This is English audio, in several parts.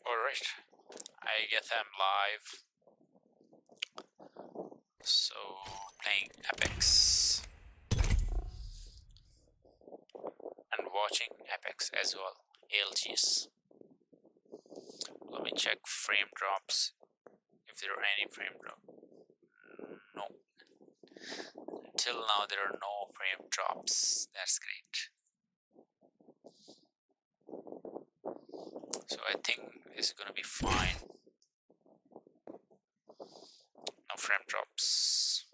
Alright, I get them live. So, playing Apex. And watching Apex as well, ALGs. Let me check frame drops, if there are any frame drops. No. Until now there are no frame drops, that's great. So I think it's gonna be fine. No frame drops.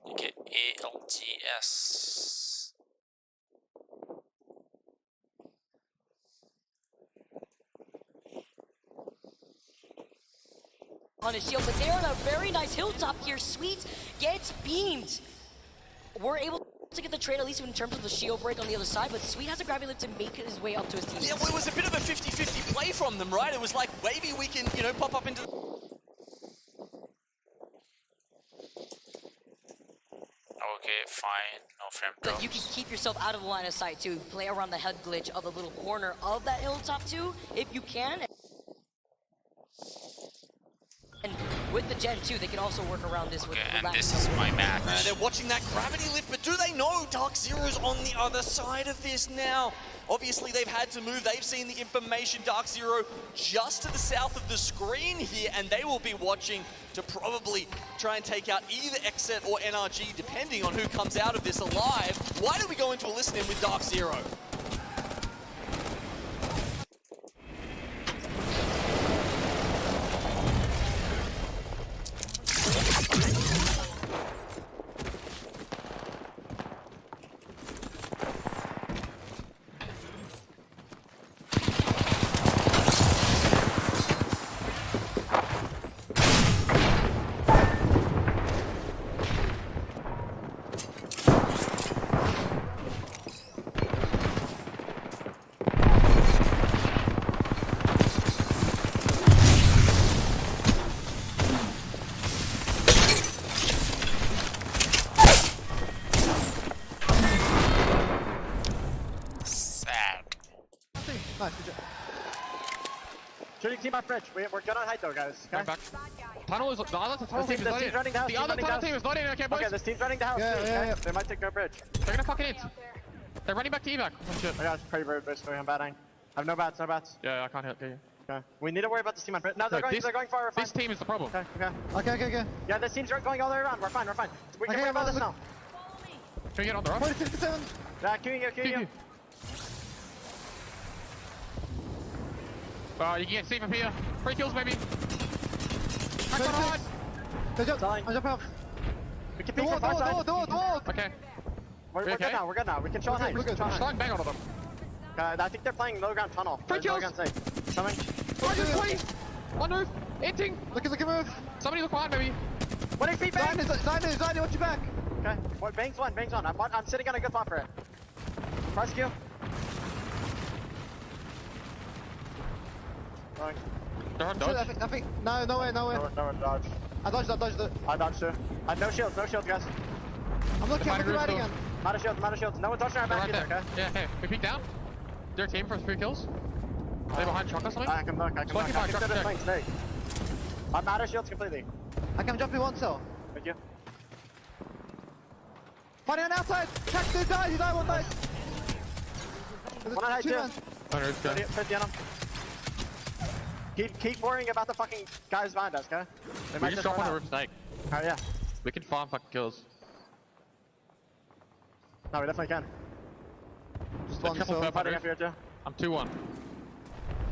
Okay, ALGS. On his shield, but they're on a very nice hilltop here. Sweet gets beamed. We're able to get the trade, at least in terms of the shield break on the other side, but Sweet has a gravity lift to make his way up to his team. Yeah, well, it was a bit of a 50-50 play from them, right? It was like, maybe we can, you know, pop up into... Okay, fine, no frame drops. But you can keep yourself out of the line of sight too. Play around the head glitch of the little corner of that hilltop too, if you can. And with the Gen 2, they can also work around this with and this is my match. They're watching that gravity lift, but do they know Dark Zero's on the other side of this now? Obviously, they've had to move. They've seen the information. Dark Zero just to the south of the screen here, and they will be watching to probably try and take out either Xset or NRG, depending on who comes out of this alive. Why don't we go into a listen-in with Dark Zero? Nice, good job. Shooting team on bridge. We're good on height though, guys. Okay? Back. Tunnel is the other tunnel team is not in. Running the house. The other tunnel team is not in. Okay, boys. Okay, this team's running the house. Yeah. They might take no bridge. They're gonna fucking hit. They're running back to evac. Oh shit. I got pretty bird basically. I'm batting. I have no bats. No bats. Yeah, I can't hit. Okay. Okay. We need to worry about this team on bridge. No, they're going far. We're fine. This team is the problem. Okay. Yeah, this team's going all the way around. We're fine. We can worry about this now. Can we get on the rock? 47. Yeah, queuing you. You can get safe up here. 3 kills maybe. Crack on hard. Good job. I'm jumping off. We can peek from far side. Okay. We're good now. We can show on height. We're good. Slide bang on them. I think they're playing low ground tunnel. 3 kills. Coming. 20. One move. Inting. Look at move. Somebody look behind maybe. 1 HP bang. Zidane, watch your back. Okay. What, bangs one. I'm sitting on a good spot for it. Press Q. Going. They're on dodge. I think, no way. No one dodge. I dodged it. I dodged too. I have no shields, guys. I'm looking right again. Not a shields. No one touching our back either, okay? Yeah, okay. We peek down. Their team for 3 kills. Are they behind truck or something? I can look. I can playing snake. I'm out of shields completely. I can jump in one cell. Thank you. Fighting on outside! Check the guy, he's out one night! One on height too. 50 on him. Keep worrying about the fucking guys behind us, okay? We just jump on the roof snake. Alright, yeah. We can farm fucking kills. No, we definitely can. Just one still fighting up here too. I'm 2-1.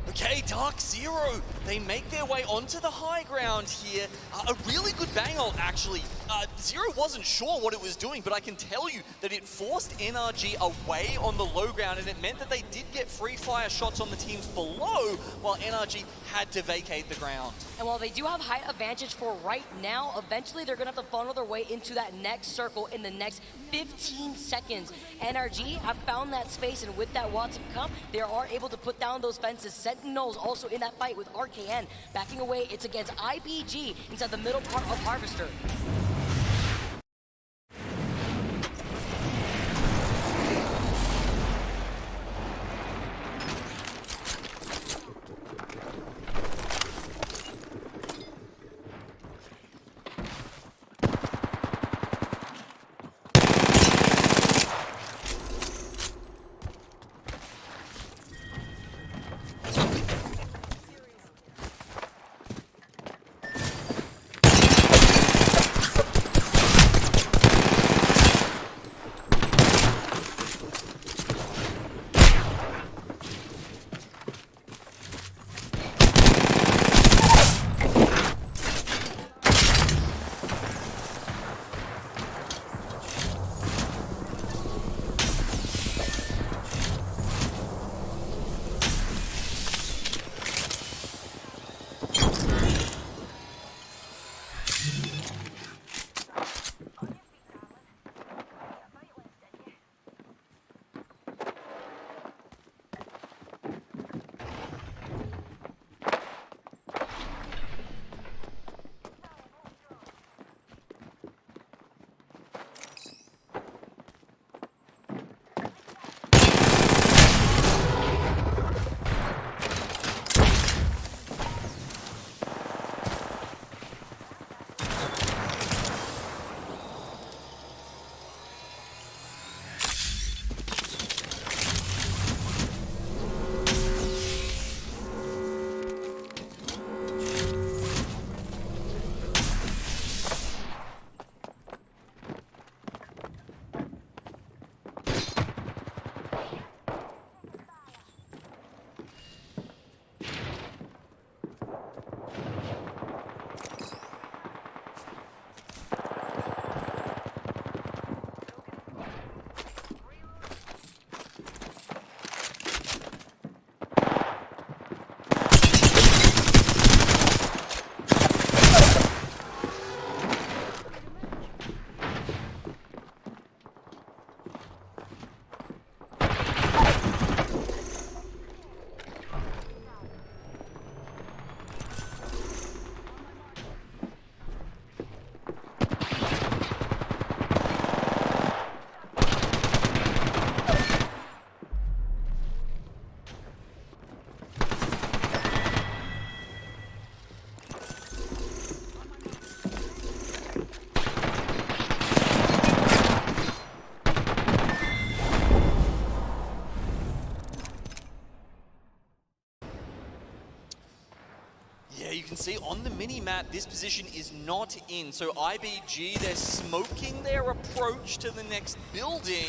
Okay, Dark Zero, they make their way onto the high ground here. A really good bang ult, actually. Zero wasn't sure what it was doing, but I can tell you that it forced NRG away on the low ground, and it meant that they did get free fire shots on the teams below, while NRG had to vacate the ground. And while they do have height advantage for right now, eventually they're gonna have to funnel their way into that next circle in the next 15 seconds. NRG have found that space, and with that Watson cup, they are able to put down those fences, set Sentinels also in that fight with RKN. Backing away, it's against IBG inside the middle part of Harvester. You can see on the mini-map, this position is not in. So IBG, they're smoking their approach to the next building.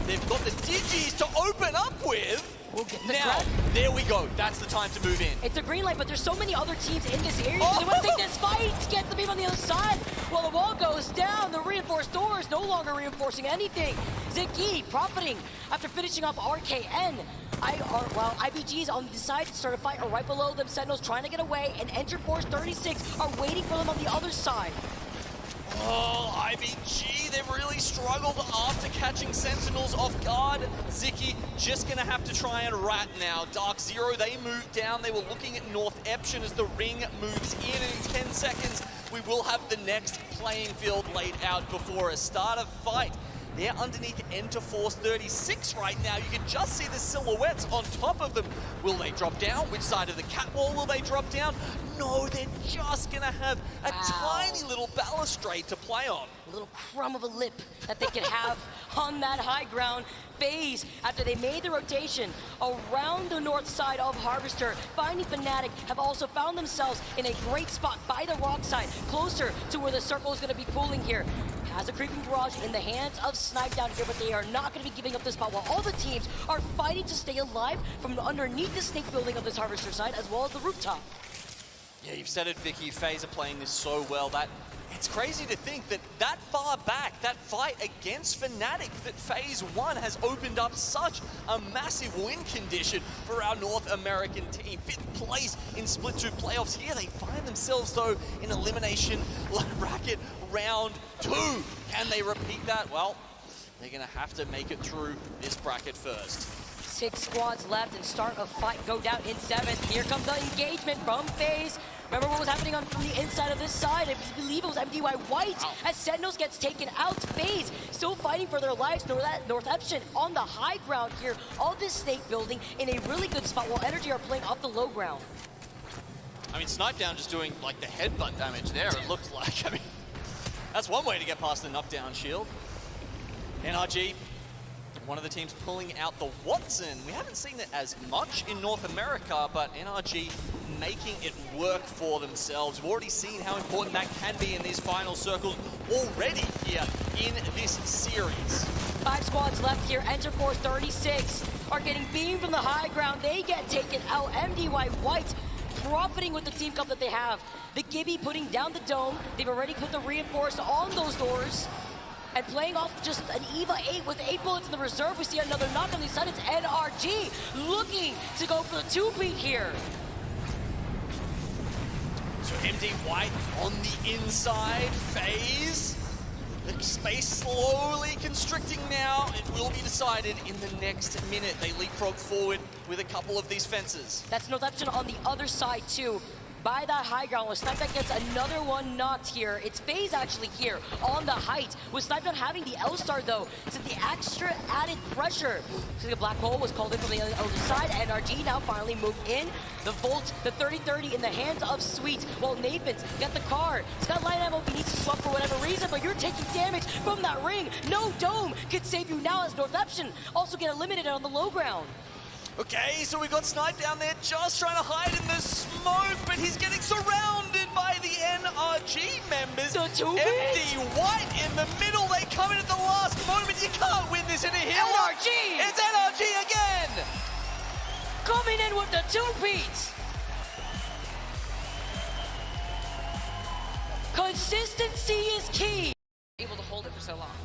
They've got the digis to open up with. We'll get the now, there we go. That's the time to move in. It's a green light, but there's so many other teams in this area. They want to take this fight, get the beam on the other side. While the wall goes down, the reinforced doors no longer reinforcing anything. Ziggy profiting after finishing off RKN. IBG's on the side, started a fight right below them. Sentinels trying to get away, and Enter Force 36 are waiting for them on the other side. Oh, IBG, they've really struggled after catching Sentinels off guard. Ziki just gonna have to try and rat now. Dark Zero, they moved down. They were looking at North Eption as the ring moves in, and in 10 seconds, we will have the next playing field laid out before a start of fight. They're underneath Enter Force 36 right now. You can just see the silhouettes on top of them. Will they drop down? Which side of the catwall will they drop down? No, they're just gonna have a tiny little balustrade to play on. A little crumb of a lip that they can have on that high ground. FaZe, after they made the rotation around the north side of Harvester, Finding Fnatic have also found themselves in a great spot by the rock side, closer to where the circle is going to be pooling here. Has a creeping barrage in the hands of Snipe down here, but they are not going to be giving up this spot while all the teams are fighting to stay alive from underneath the snake building of this Harvester side, as well as the rooftop. Yeah, you've said it, Vicky. FaZe are playing this so well that it's crazy to think that far back, that fight against Fnatic that FaZe won has opened up such a massive win condition for our North American team. 5th place in Split 2 playoffs. Here they find themselves, though, in elimination bracket round 2. Can they repeat that? Well, they're going to have to make it through this bracket first. 6 squads left and start a fight. Go down in 7th. Here comes the engagement from FaZe. Remember what was happening from the inside of this side? I believe it was MDY White as Sentinels gets taken out. FaZe still fighting for their lives. Northeption on the high ground here. All this snake building in a really good spot while Energy are playing off the low ground. I mean, Snipedown just doing like the headbutt damage there, it looked like. I mean, that's one way to get past the knockdown shield. NRG, one of the teams pulling out the Watson. We haven't seen it as much in North America, but NRG making it work for themselves. We've already seen how important that can be in these final circles already here in this series. 5 squads left here. Enter Force 36 are getting beamed from the high ground. They get taken out. MDY White profiting with the team cup that they have. The Gibby putting down the dome. They've already put the reinforced on those doors. And playing off just an EVA 8 with 8 bullets in the reserve. We see another knock on the side. It's NRG looking to go for the 2-beat here. So MD White on the inside, FaZe. The space slowly constricting now. It will be decided in the next minute. They leapfrog forward with a couple of these fences. That's Northeption on the other side too. By that high ground, where Snipedown gets another one knocked here. It's FaZe actually here on the height. With Snipedown having the L-Star though, so the extra added pressure. So the black hole was called in from the other side. NRG now finally moved in. The Volt, the 30-30 in the hands of Sweet. While Nathan's got the car. He's got light ammo if he needs to swap for whatever reason, but you're taking damage from that ring. No dome could save you now as Northeption also get eliminated on the low ground. Okay, so we've got Snipe down there just trying to hide in the smoke, but he's getting surrounded by the NRG members. The 2-beat? MD White in the middle, they come in at the last moment. You can't win this in a hill. NRG! It's NRG again! Coming in with the 2-beats. Consistency is key. Able to hold it for so long.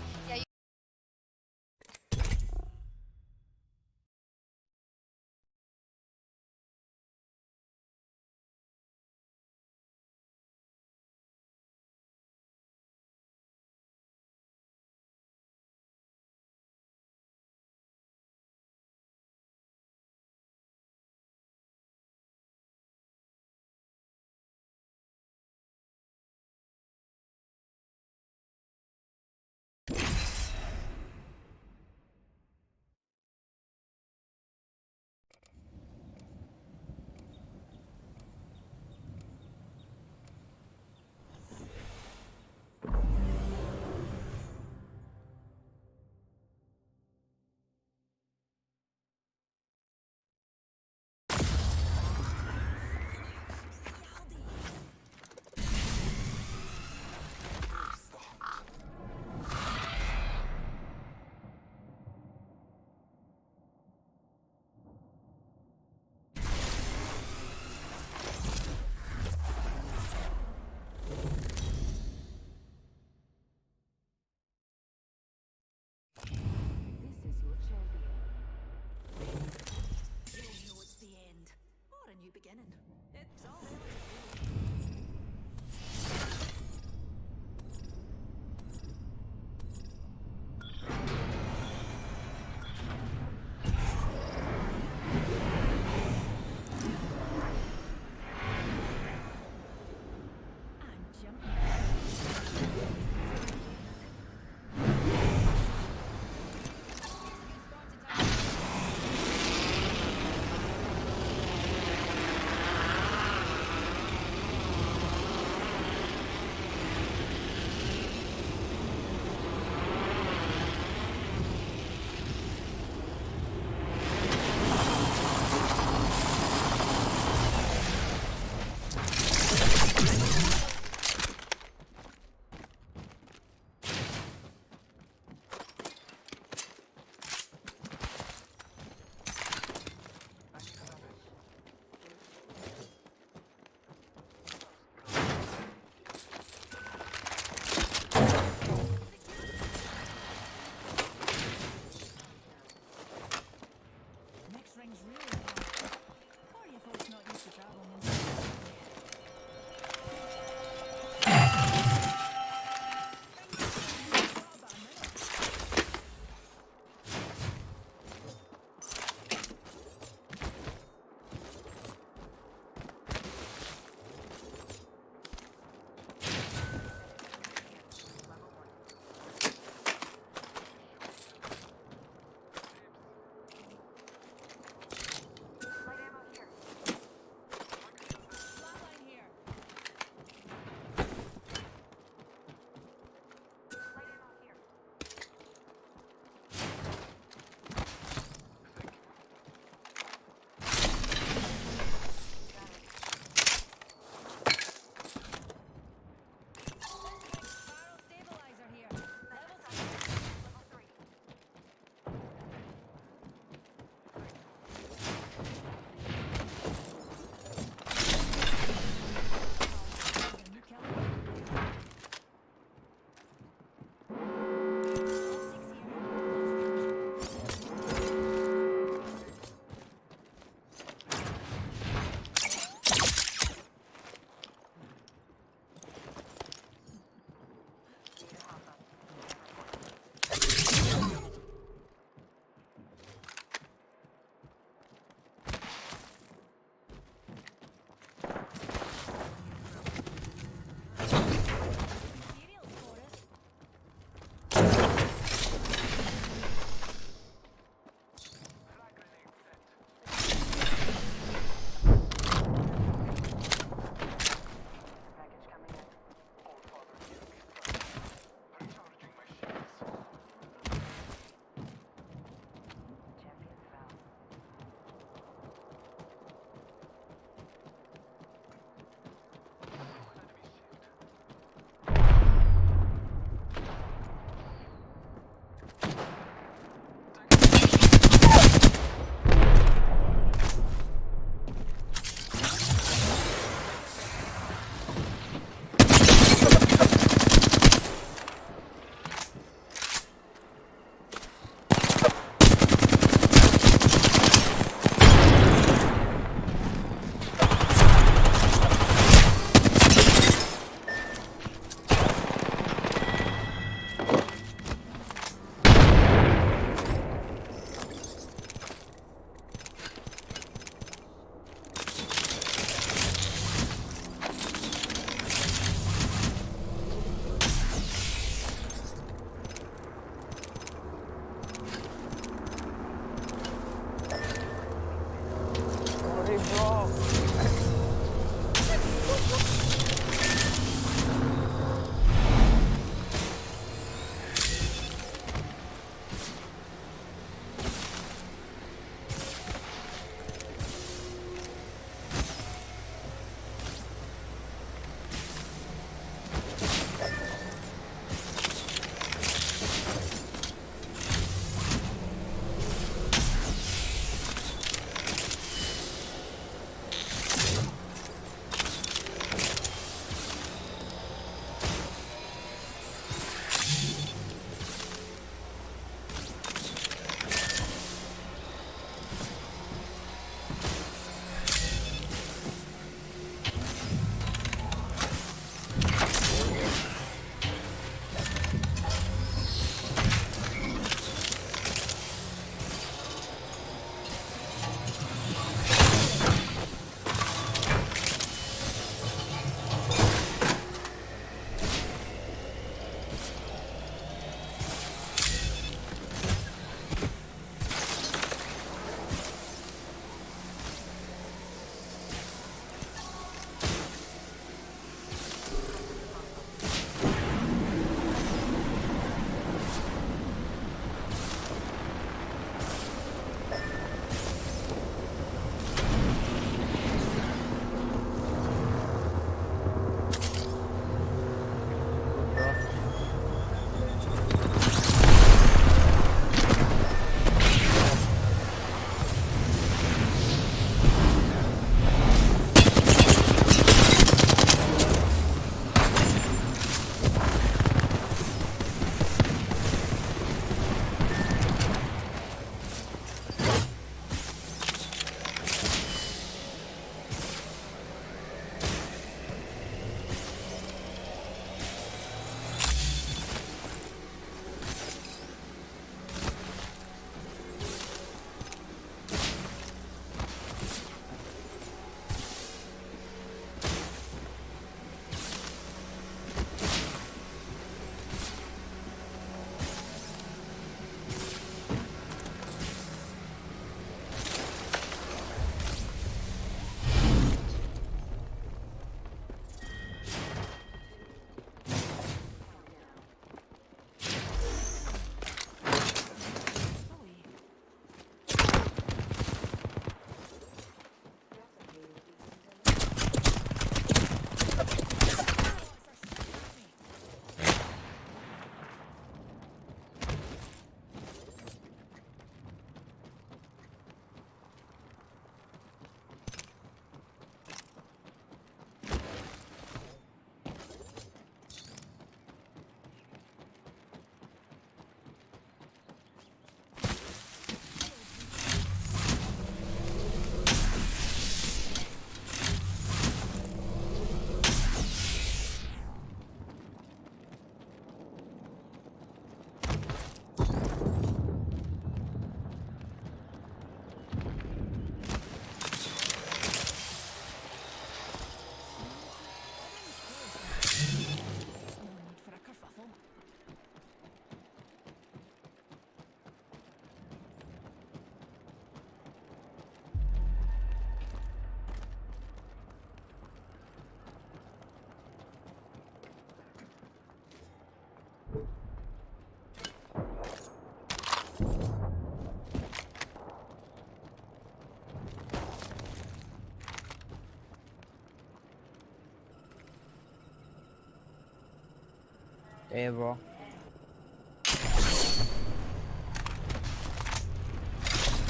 Hey, bro.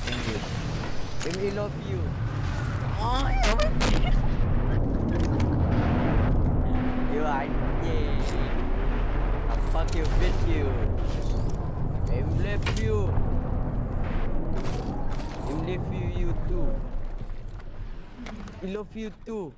Thank you. Baby, love you. Oh, you are yeah. I'll fuck you, bitch you. I love you. I love you too. I love you too.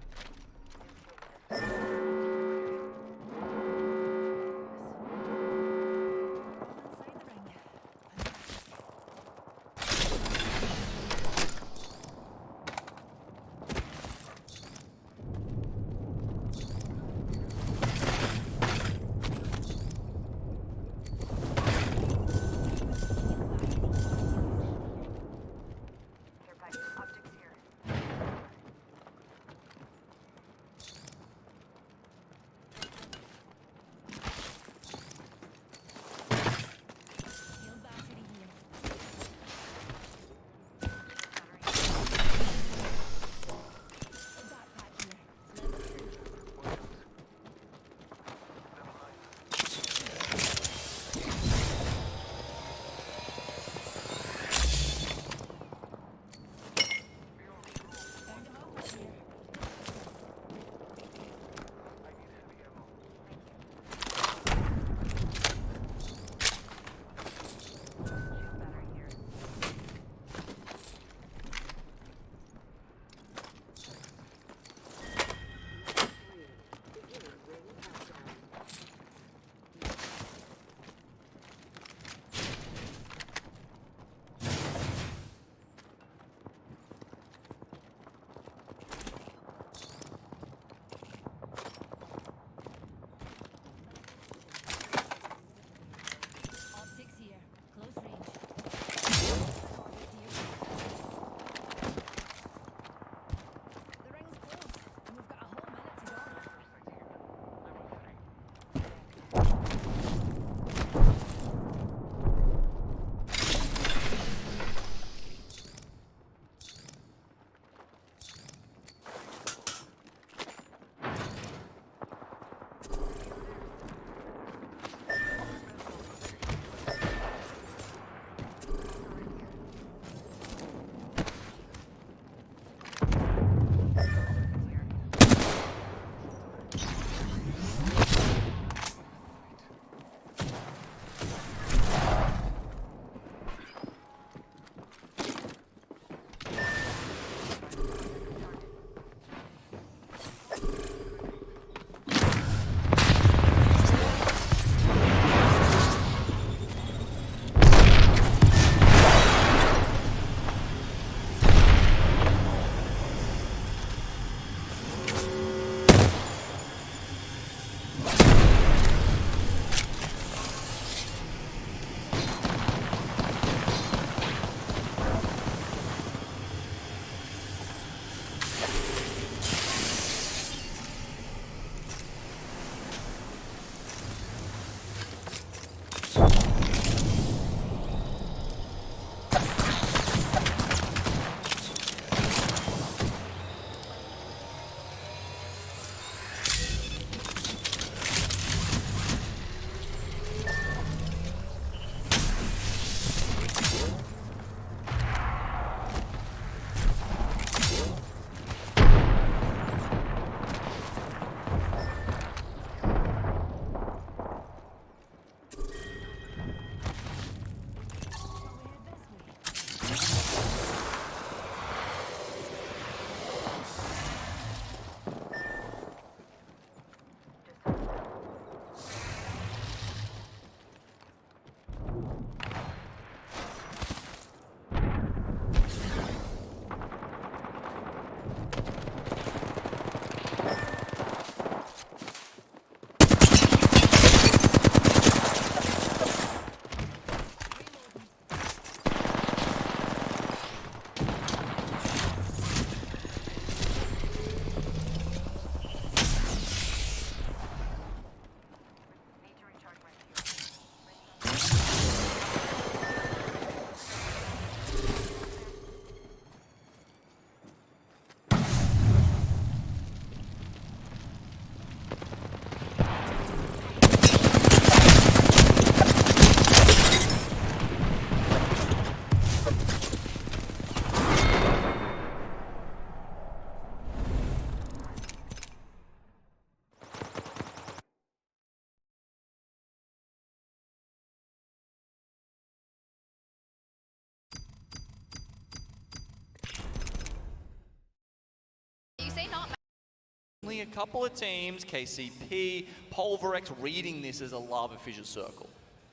only a couple of teams, KCP, Pulverex, reading this as a Lava Fissure circle.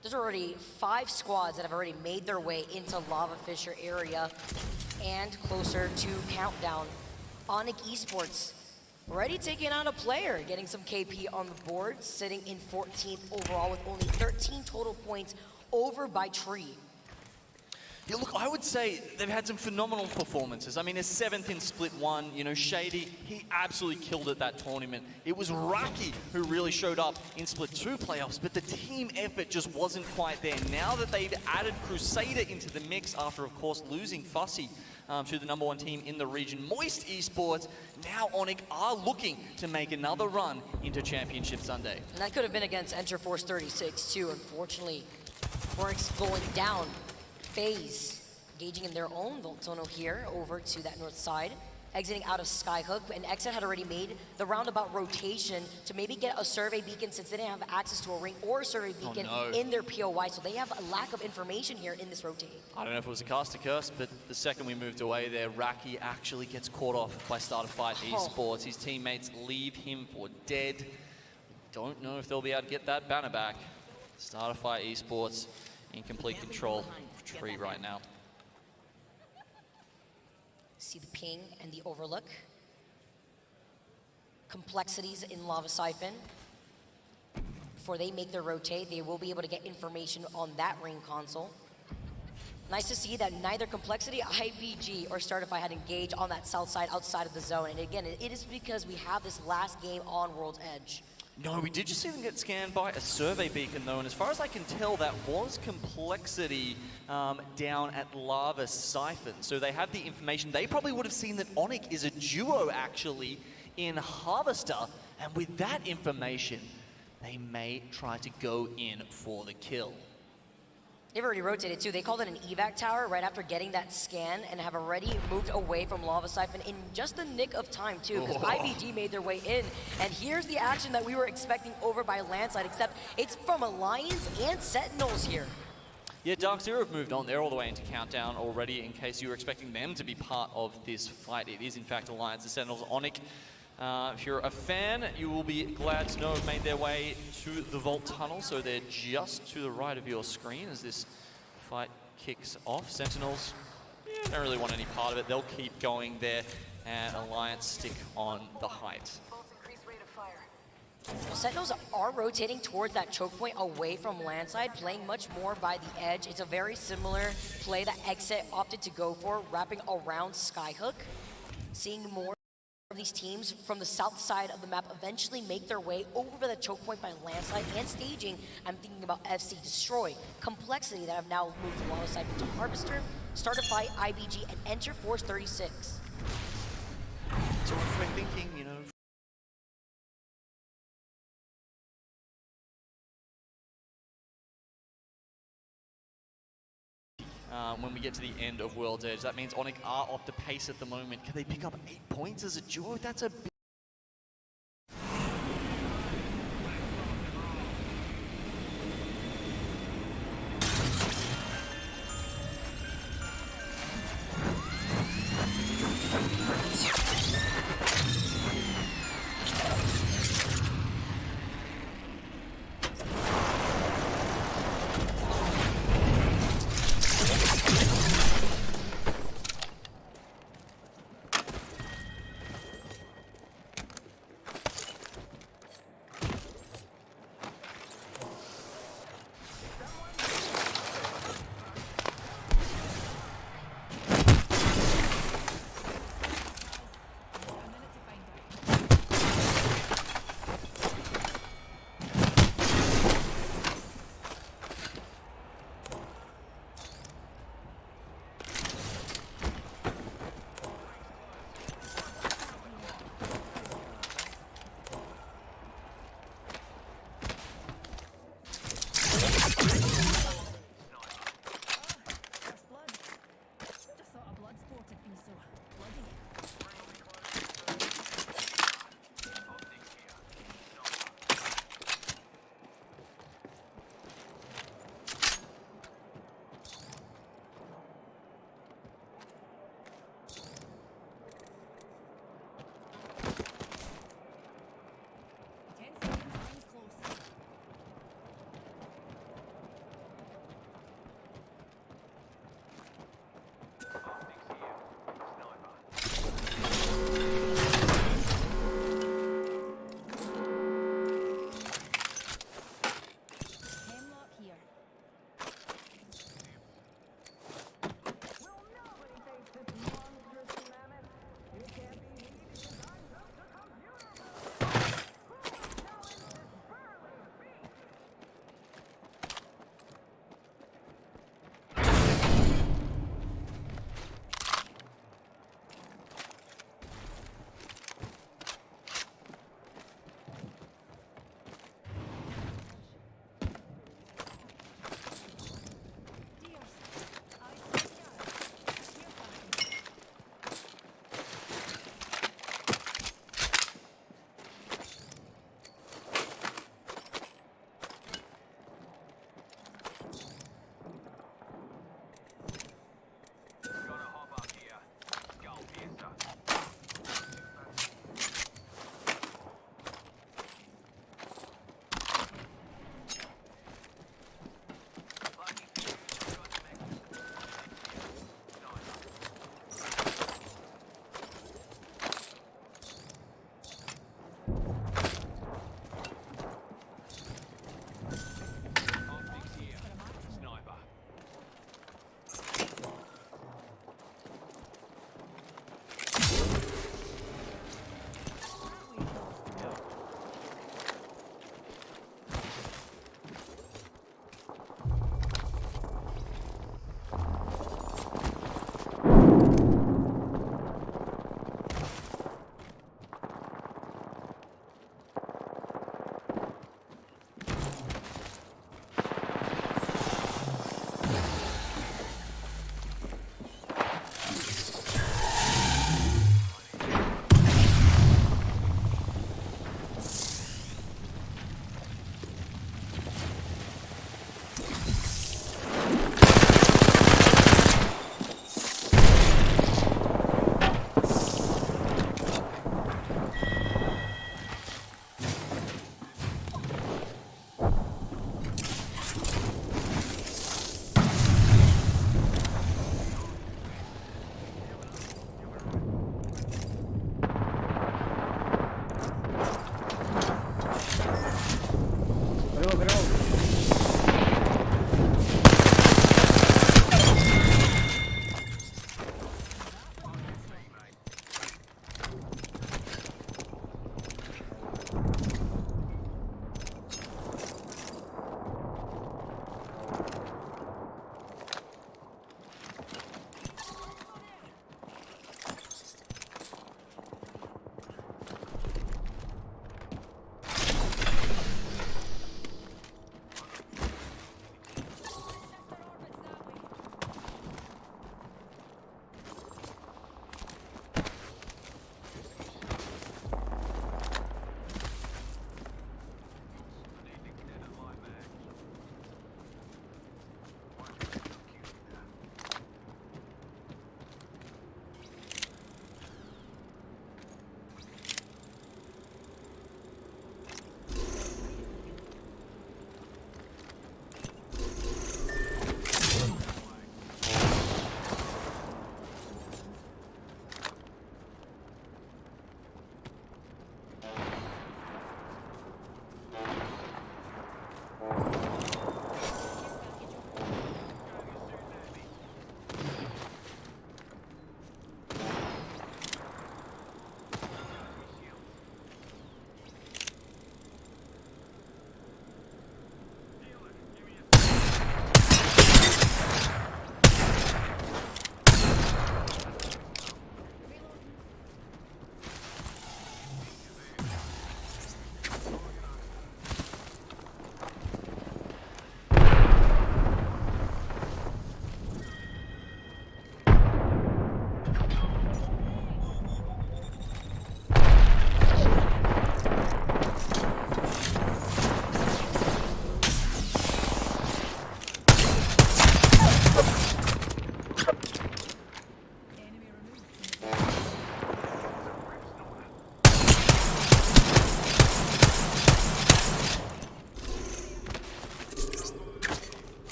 There's already 5 squads that have already made their way into Lava Fissure area and closer to Countdown. Onyx Esports already taking out a player, getting some KP on the board, sitting in 14th overall with only 13 total points over by Tree. Yeah, look, I would say they've had some phenomenal performances. I mean, a 7th in Split 1, you know, Shady, he absolutely killed at that tournament. It was Raki who really showed up in Split 2 playoffs, but the team effort just wasn't quite there. Now that they've added Crusader into the mix after, of course, losing Fussy to the #1 team in the region, Moist Esports, now Onyx are looking to make another run into Championship Sunday. And that could have been against Enter Force 36 too. Unfortunately, Onyx going down. FaZe engaging in their own Voltono here over to that north side, exiting out of Skyhook, and Exit had already made the roundabout rotation to maybe get a survey beacon since they didn't have access to a ring or a survey beacon in their POI, so they have a lack of information here in this rotate. I don't know if it was a caster curse, but the second we moved away there, Raki actually gets caught off by Starterfight Esports. His teammates leave him for dead. Don't know if they'll be able to get that banner back. Starterfight Esports in complete control of Tree right now. See the ping and the overlook. Complexities in Lava Siphon. Before they make their rotate, they will be able to get information on that ring console. Nice to see that neither Complexity, IBG, or Startify had engaged on that south side outside of the zone. And again, it is because we have this last game on World's Edge. No, we did just see them get scanned by a survey beacon though, and as far as I can tell, that was Complexity down at Lava Siphon. So they have the information. They probably would have seen that Onyx is a duo actually in Harvester, and with that information, they may try to go in for the kill. They've already rotated too. They called it an evac tower right after getting that scan and have already moved away from Lava Siphon in just the nick of time too, because IBG made their way in. And here's the action that we were expecting over by Landslide, except it's from Alliance and Sentinels here. Yeah, Dark Zero have moved on. They're all the way into Countdown already, in case you were expecting them to be part of this fight. It is in fact Alliance and Sentinels. Onyx, if you're a fan, you will be glad to know have made their way to the Vault Tunnel, so they're just to the right of your screen as this fight kicks off. Sentinels, don't really want any part of it. They'll keep going there, and Alliance stick on the height. Well, Sentinels are rotating towards that choke point away from Landslide, playing much more by the edge. It's a very similar play that Exit opted to go for, wrapping around Skyhook, seeing more of these teams from the south side of the map eventually make their way over the choke point by Landslide and staging. I'm thinking about FC Destroy, Complexity that have now moved alongside into Harvester, Startify, IBG, and Enter Force 36. So if we're thinking, you know, when we get to the end of World's Edge, that means Onyx are off the pace at the moment. Can they pick up 8 points as a duo? That's a big...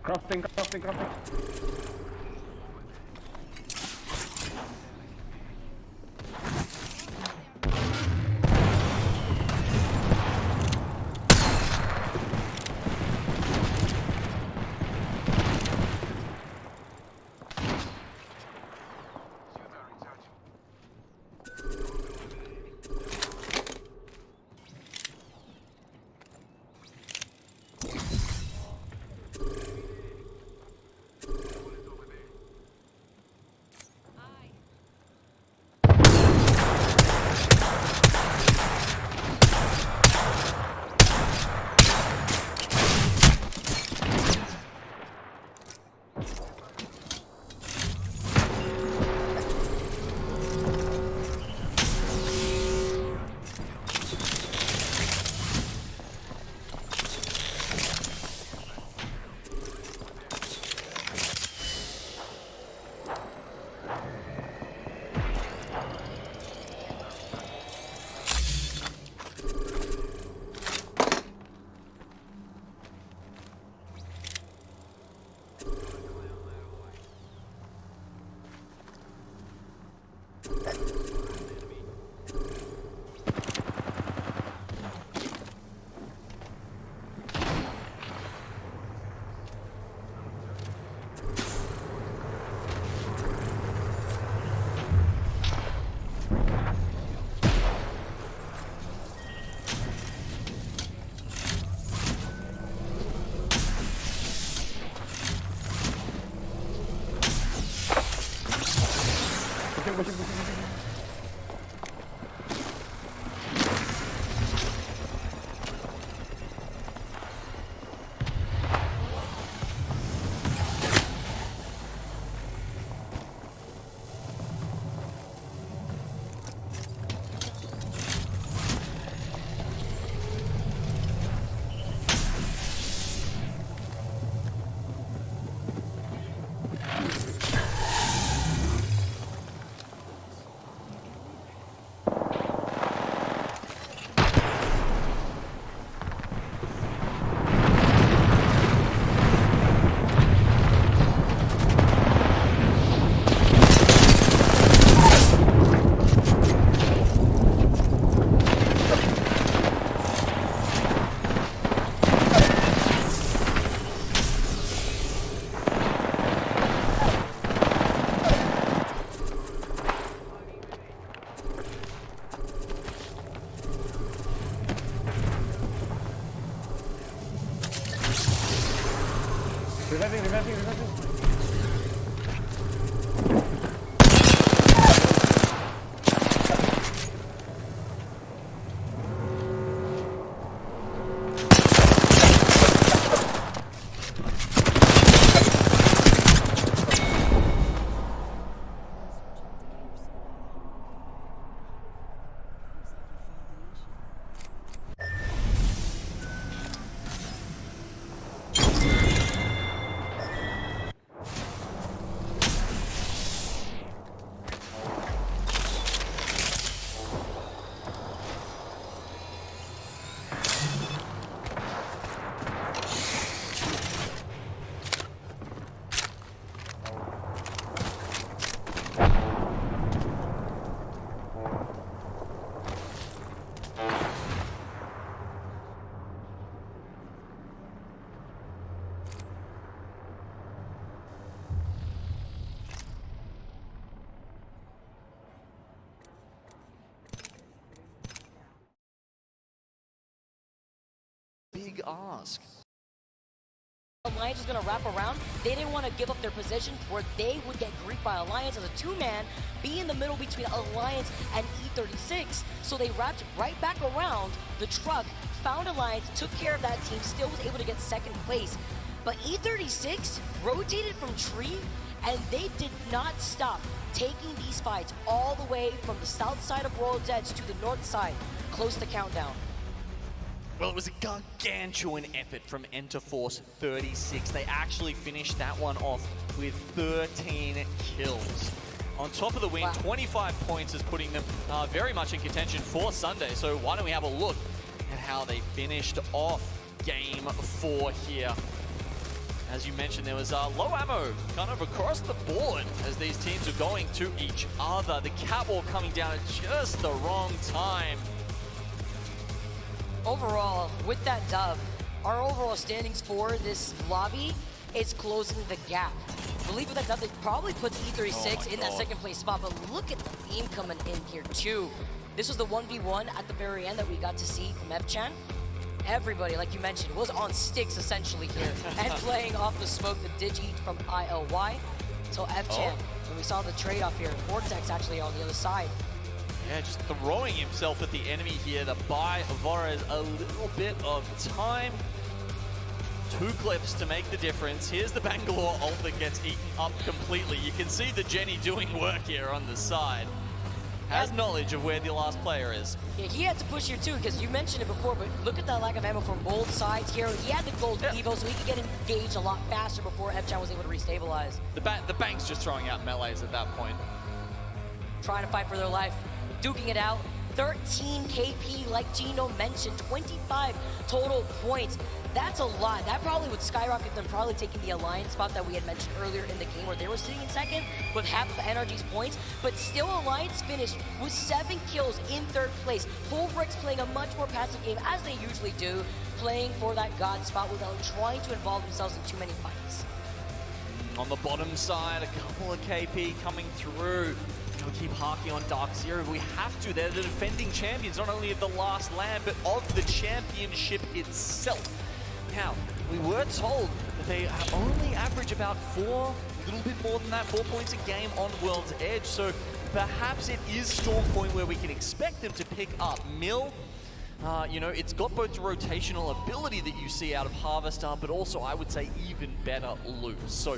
Crossing. Reviving. Big ask. Alliance was going to wrap around. They didn't want to give up their position where they would get griefed by Alliance as a two-man, be in the middle between Alliance and E36. So they wrapped right back around the truck, found Alliance, took care of that team, still was able to get second place. But E36 rotated from tree, and they did not stop taking these fights all the way from the south side of World's Edge to the north side, close to countdown. Well, it was a gargantuan effort from Enter Force 36. They actually finished that one off with 13 kills. On top of the win, wow. 25 points is putting them very much in contention for Sunday. So why don't we have a look at how they finished off Game 4 here. As you mentioned, there was low ammo kind of across the board as these teams are going to each other. The catwalk coming down at just the wrong time. Overall, with that dub, our overall standings for this lobby is closing the gap. I believe with that dub, it probably puts E36 in that second place spot, but look at the theme coming in here too. This was the 1v1 at the very end that we got to see from F-Chan. Everybody, like you mentioned, was on sticks essentially here and playing off the smoke, the Digi from ILY. So F-Chan, when we saw the trade-off here, Vortex actually on the other side. Yeah, just throwing himself at the enemy here to buy Varez a little bit of time. 2 clips to make the difference. Here's the Bangalore ult that gets eaten up completely. You can see the Jenny doing work here on the side. Has knowledge of where the last player is. Yeah, he had to push here too, because you mentioned it before, but look at that lack of ammo from both sides here. He had the gold Evo, so he could get engaged a lot faster before F-Chan was able to restabilize. The bank's just throwing out melees at that point. Trying to fight for their life. Duking it out, 13 KP like Gino mentioned, 25 total points. That's a lot. That probably would skyrocket them probably taking the Alliance spot that we had mentioned earlier in the game where they were sitting in second with half of NRG's points, but still Alliance finished with 7 kills in 3rd place. Pulverix playing a much more passive game as they usually do, playing for that God spot without trying to involve themselves in too many fights. On the bottom side, a couple of KP coming through. We keep harking on Dark Zero. We have to. They're the defending champions, not only of the last land, but of the championship itself. Now, we were told that they only average about 4 little bit more than that, 4 points a game on World's Edge. So perhaps it is Storm Point where we can expect them to pick up. Mill, you know, it's got both the rotational ability that you see out of Harvester, but also I would say even better loot. So,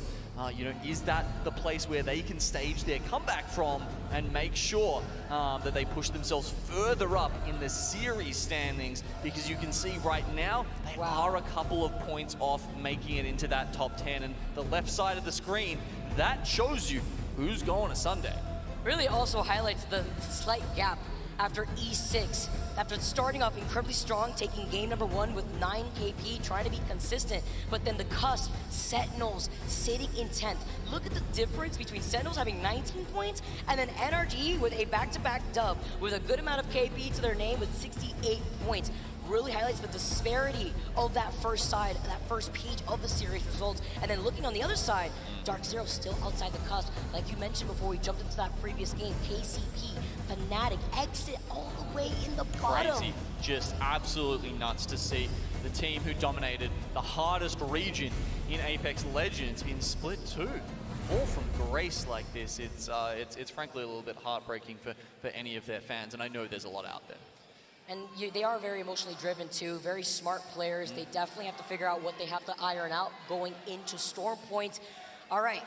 you know, is that the place where they can stage their comeback from and make sure that they push themselves further up in the series standings? Because you can see right now, they are a couple of points off making it into that top 10. And the left side of the screen, that shows you who's going to Sunday. Really also highlights the slight gap after E6. After starting off incredibly strong, taking game number 1 with 9 KP, trying to be consistent, but then the cusp, Sentinels sitting in 10th. Look at the difference between Sentinels having 19 points and then NRG with a back-to-back dub with a good amount of KP to their name with 68 points. Really highlights the disparity of that first side, that first page of the series results. And then looking on the other side, Dark Zero still outside the cusp. Like you mentioned before we jumped into that previous game, KCP, Fnatic, exit all the way in the bottom. Crazy, just absolutely nuts to see the team who dominated the hardest region in Apex Legends in Split 2. Fall from grace like this, it's frankly a little bit heartbreaking for any of their fans, and I know there's a lot out there. And they are very emotionally driven too, very smart players. They definitely have to figure out what they have to iron out going into Storm Point. All right,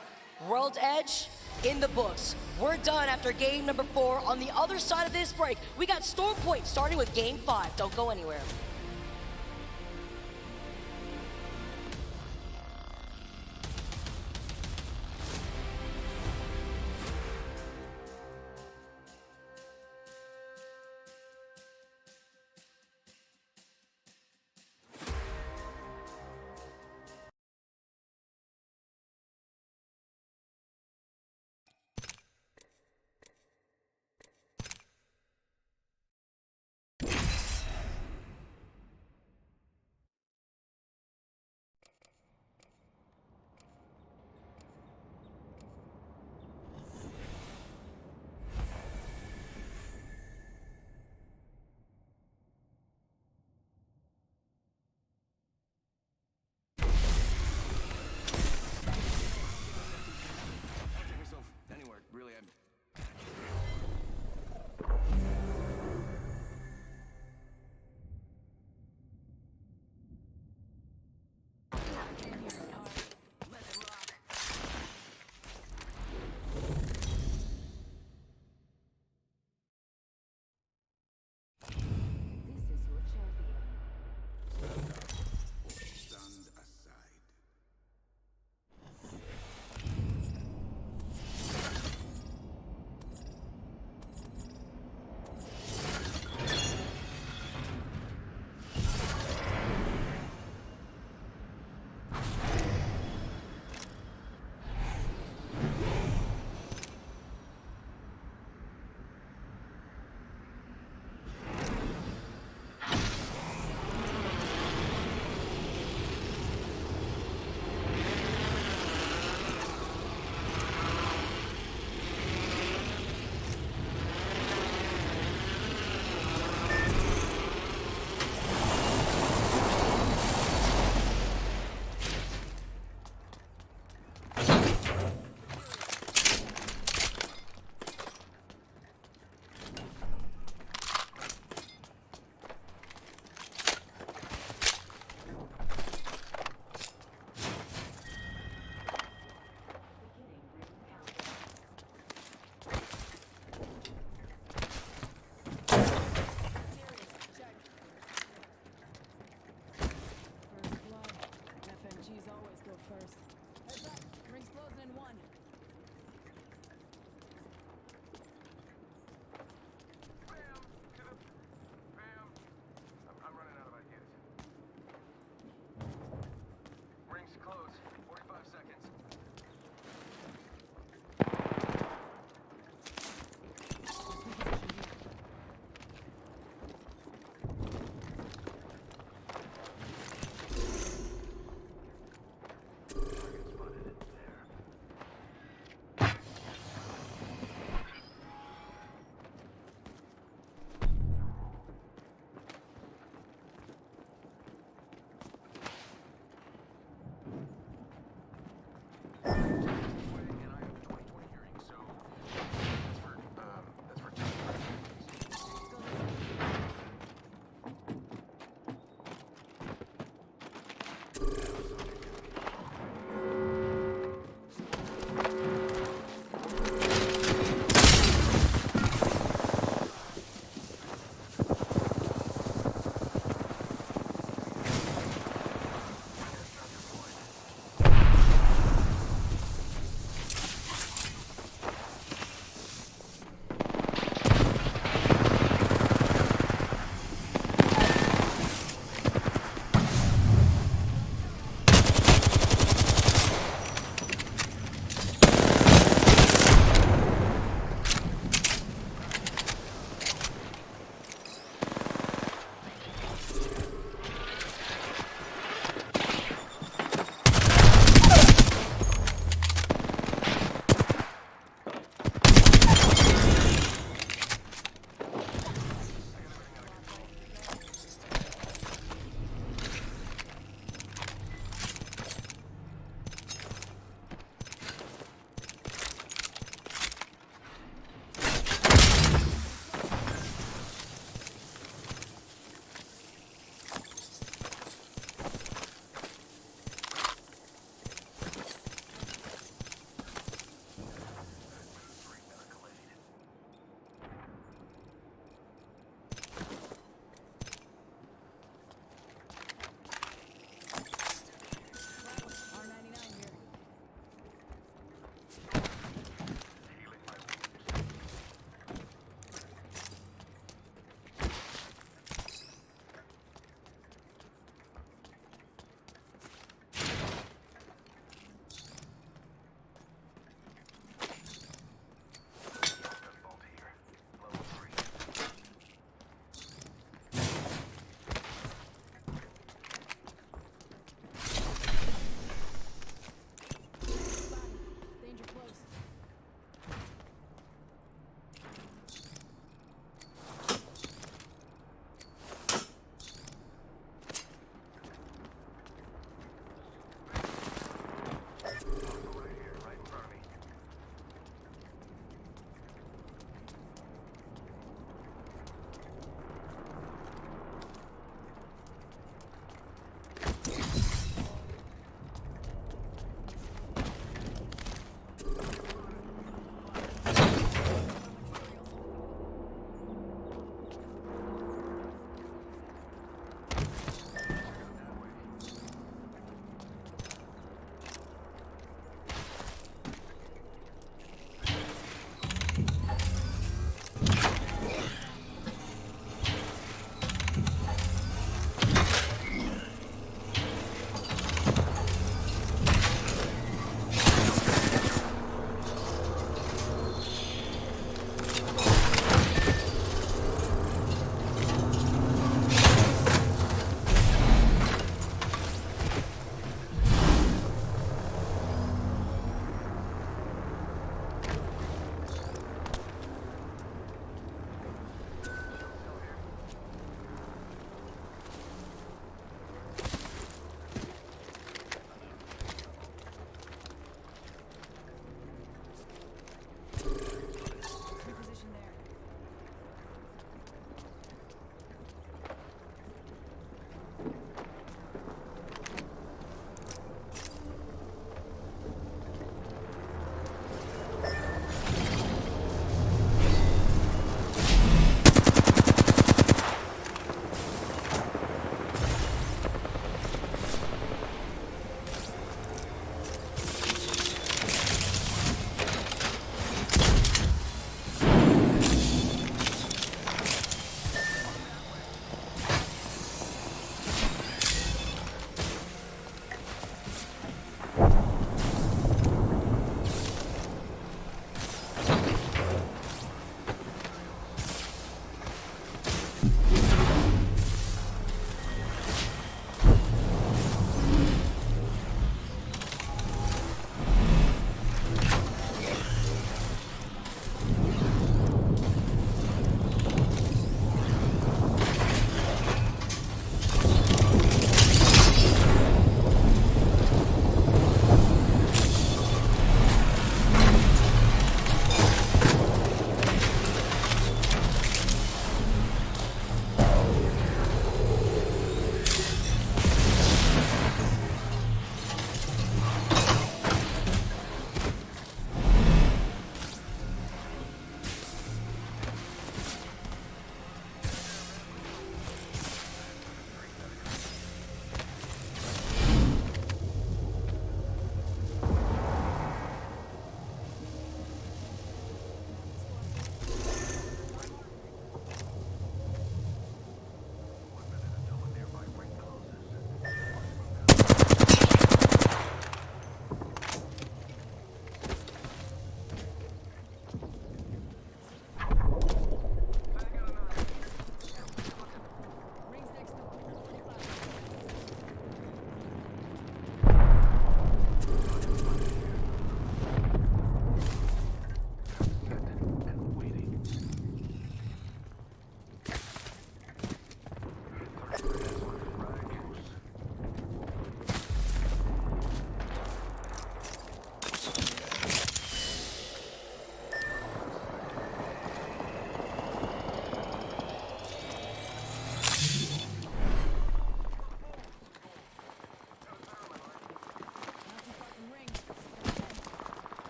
World's Edge in the books. We're done after game number 4. On the other side of this break, we got Storm Point starting with game 5. Don't go anywhere.